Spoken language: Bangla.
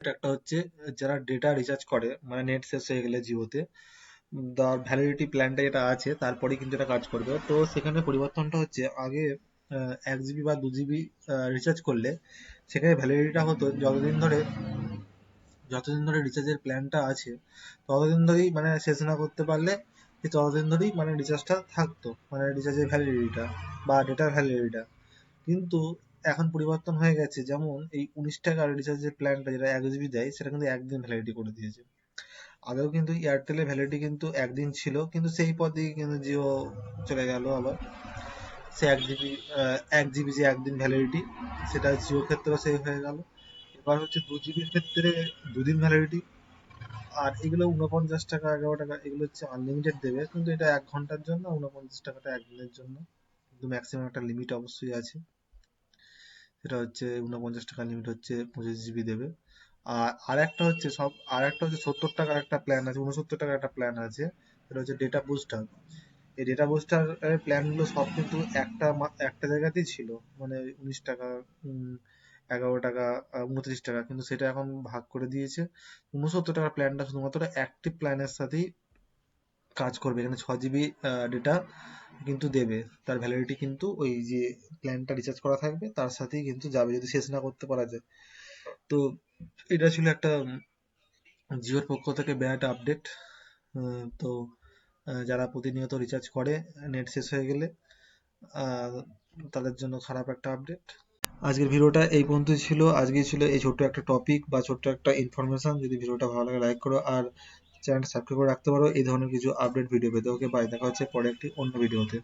একটা হচ্ছে যারা ডেটা রিচার্জ করে মানে নেট শেষ হয়ে গেলে জিওতে তার ভ্যালিডিটি প্ল্যানটা যেটা আছে তারপরেই কিন্তু এটা কাজ করবে। তো সেখানে পরিবর্তনটা হচ্ছে আগে 1 জিবি বা 2 জিবি রিচার্জ করলে সেখানে ভ্যালিডিটিটা হতো যতদিন ধরে রিচার্জের প্ল্যানটা আছে ততদিন ধরেই মানে শেষ না করতে পারলে ততদিন ধরেই মানে রিচার্জটা থাকতো, মানে রিচার্জের ভ্যালিডিটিটা বা ডেটার ভ্যালিডিটিটা। কিন্তু এখন পরিবর্তন হয়ে গেছে, যেমন এই 19 টাকার রিচার্জের প্ল্যানটা যেটা 1 জিবি দেয় সেটা কিন্তু একদিন ভ্যালিডিটি করে দিয়েছে। আগেও কিন্তু এয়ারটেলের ভ্যালিডিটি কিন্তু একদিন ছিল, কিন্তু সেই পথেই কিন্তু জিও চলে গেল আবার। সে 1 জিবি 1 জিবি যে একদিন ভ্যালিডিটি সেটা জিও ক্ষেত্রেও সেই হয়ে গেল। এবার হচ্ছে 2 জিবির ক্ষেত্রে 2 দিন ভ্যালিডিটি। আর এগুলো 49 টাকা 11 টাকা এগুলো হচ্ছে আনলিমিটেড দেবে, কিন্তু এটা 1 ঘন্টার জন্য, 49 টাকাটা একদিনের জন্য। কিন্তু ম্যাক্সিমাম একটা লিমিট অবশ্যই আছে, সেটা হচ্ছে 49 টাকা লিমিট হচ্ছে 25 জিবি দেবে। আর একটা হচ্ছে 70 টাকার একটা প্ল্যান আছে, 69 টাকার একটা প্ল্যান আছে, সেটা হচ্ছে ডেটা বুস্টার। এই ডেটা বুস্টার প্ল্যানগুলো সব কিন্তু একটা জায়গাতেই ছিল, মানে 19 টাকা, 11 টাকা, 29 টাকা, কিন্তু সেটা এখন ভাগ করে দিয়েছে। 69 টাকার প্ল্যানটা শুধুমাত্র অ্যাক্টিভ প্ল্যানের সাথেই কাজ করবে। এখানে 6 জিবি ডেটা কিন্তু দেবে, তার ভ্যালিডিটি কিন্তু ওই যে প্ল্যানটা রিচার্জ করা থাকবে তার সাথেই কিন্তু যাবে যদি শেষ না করতে পারা যায়। তো এটা ছিল একটা জিওর পক্ষ থেকে বিরাট আপডেট। তো যারা প্রতিনিয়ত রিচার্জ করে নেট শেষ হয়ে গেলে আহ, তাদের জন্য খারাপ একটা আপডেট। আজকের ভিডিওটা এই পর্যন্তই ছিল। আজকে ছিল এই ছোট্ট একটা টপিক বা ছোট্ট একটা ইনফরমেশন। যদি ভিডিওটা ভালো লাগে লাইক করো আর চ্যানেলটা সাবস্ক্রাইব করে রাখতে পারো এই ধরনের কিছু আপডেট ভিডিও পেতে। ওকে বাই, দেখা হচ্ছে পরে একটি অন্য ভিডিওতে।